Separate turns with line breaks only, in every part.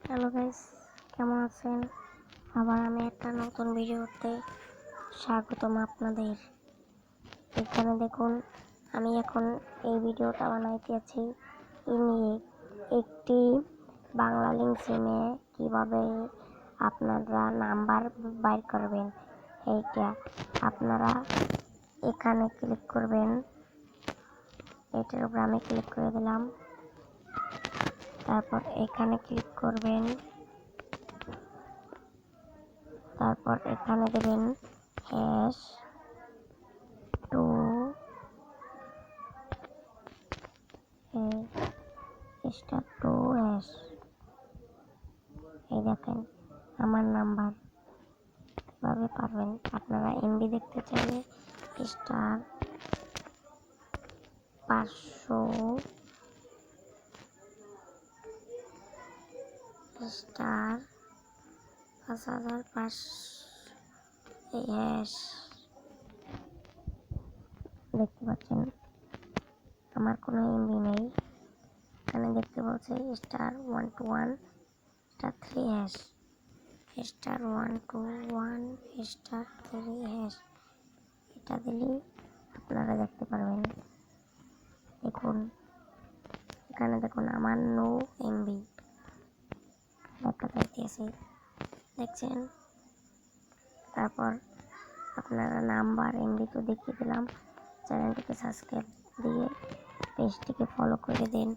Hello guys, কেমন আছেন? আবার আমি একটা নতুন ভিডিওতে স্বাগতম আপনাদের। এখানে দেখুন, আমি এখন এই ভিডিওটা বানাইতেছি নিয়ে একটি বাংলা লিঙ্ক সিমে কিভাবে আপনারা নাম্বার বাইর করবেন। এইটা আপনারা এখানে ক্লিক করবেন। এটার উপর আমি ক্লিক করে দিলাম। তারপর এখানে ক্লিক করবেন। তারপর এখানে দেবেন হ্যাশ 2 স্টার 2 হ্যাশ। এই দেখেন আমার নাম্বার। কিভাবে পারবেন আপনারা এমবি দেখতে চাইলে স্টার 500 স্টার 5500 হ্যাশ। দেখতে পাচ্ছেন আমার কোনো এমবি নেই। এখানে দেখতে পাচ্ছি star 121 star 3 hash star 121 star 3 hash. এটা দিলেই আপনারা দেখতে পারবেন। দেখুন এখানে দেখুন আমার নো এমবি দেখা যাইতেছে, দেখছেন। তারপর আপনারা নাম্বার এমবি তো দেখিয়ে দিলাম। চ্যানেলটিকে সাবস্ক্রাইব দিয়ে পেজটিকে ফলো করে দিন।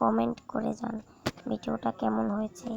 কমেন্ট করে যান ভিডিওটা কেমন হয়েছে।